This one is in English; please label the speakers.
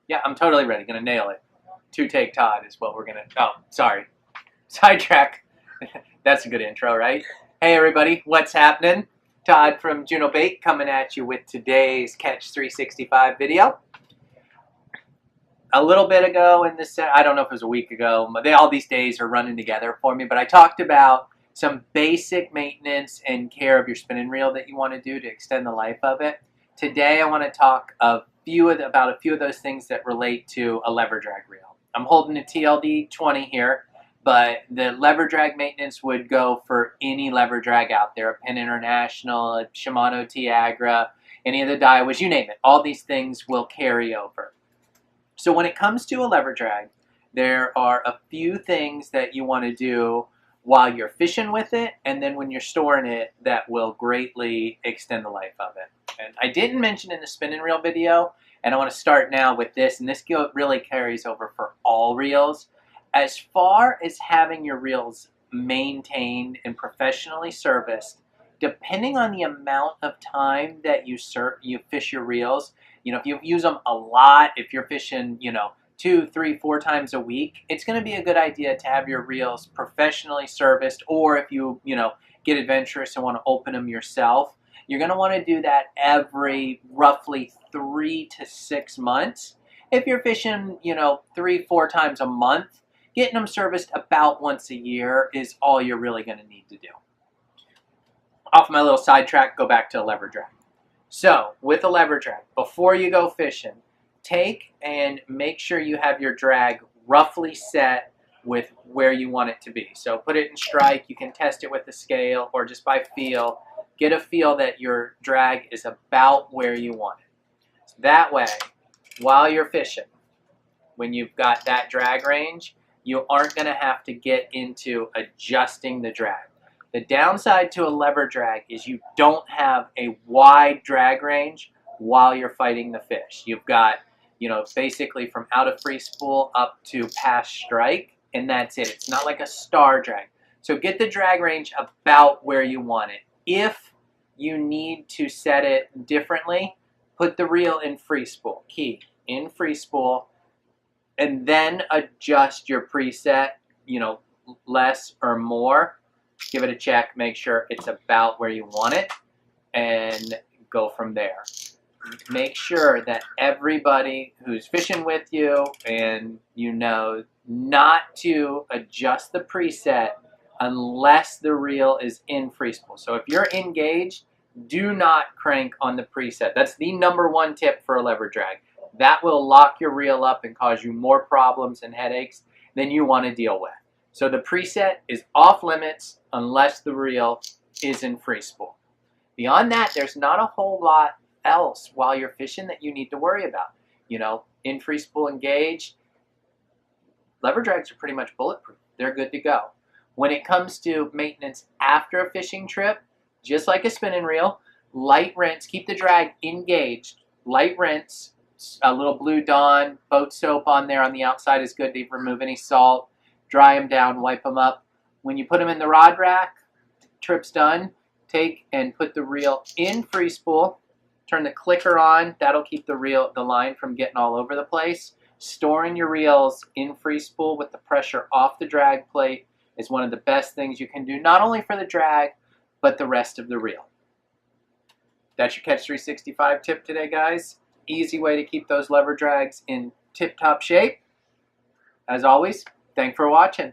Speaker 1: Yeah, I'm totally ready. Gonna nail it. Two take Todd is what we're gonna. Oh, sorry. Sidetrack. That's a good intro, right? Hey, everybody. What's happening? Todd from Juno Bait coming at you with today's Catch 365 video. A little bit ago in this, I don't know if it was a week ago, all these days are running together for me, but I talked about some basic maintenance and care of your spinning reel that you want to do to extend the life of it. Today, I want to talk about a few of those things that relate to a Leverdrag reel. I'm holding a TLD 20 here, but the Leverdrag maintenance would go for any Leverdrag out there, a Penn International, a Shimano Tiagra, any of the Daiwas, you name it. All these things will carry over. So when it comes to a Leverdrag, there are a few things that you want to do while you're fishing with it, and then when you're storing it, that will greatly extend the life of it. And I didn't mention in the spinning reel video, and I want to start now with this, and this really carries over for all reels. As far as having your reels maintained and professionally serviced, depending on the amount of time that you fish your reels, if you use them a lot, if you're fishing, 2, 3, 4 times a week, it's going to be a good idea to have your reels professionally serviced, or if you, get adventurous and want to open them yourself, you're going to want to do that every roughly 3 to 6 months. If you're fishing, 3, 4 times a month, getting them serviced about once a year is all you're really going to need to do. Off my little sidetrack, go back to a Leverdrag. So, with a Leverdrag, before you go fishing, take and make sure you have your drag roughly set with where you want it to be. So put it in strike, you can test it with the scale or just by feel. Get a feel that your drag is about where you want it. So that way, while you're fishing, when you've got that drag range, you aren't going to have to get into adjusting the drag. The downside to a Leverdrag is you don't have a wide drag range while you're fighting the fish. You've got, basically from out of free spool up to past strike, and that's it. It's not like a star drag. So get the drag range about where you want it. If you need to set it differently, put the reel in free spool. Key, in free spool, and then adjust your preset, less or more. Give it a check, make sure it's about where you want it, and go from there. Make sure that everybody who's fishing with you and not to adjust the preset unless the reel is in free spool. So if you're engaged, do not crank on the preset. That's the #1 tip for a Leverdrag. That will lock your reel up and cause you more problems and headaches than you want to deal with. So the preset is off limits unless the reel is in free spool. Beyond that, there's not a whole lot else while you're fishing that you need to worry about. In free spool engaged, Leverdrags are pretty much bulletproof. They're good to go. When it comes to maintenance after a fishing trip, just like a spinning reel, light rinse, keep the drag engaged, light rinse, a little Blue Dawn boat soap on there on the outside is good to remove any salt. Dry them down, wipe them up. When you put them in the rod rack, trip's done, take and put the reel in free spool. Turn the clicker on. That'll keep the line from getting all over the place. Storing your reels in free spool with the pressure off the drag plate is one of the best things you can do, not only for the drag, but the rest of the reel. That's your Catch 365 tip today, guys. Easy way to keep those Leverdrags in tip-top shape. As always, thanks for watching.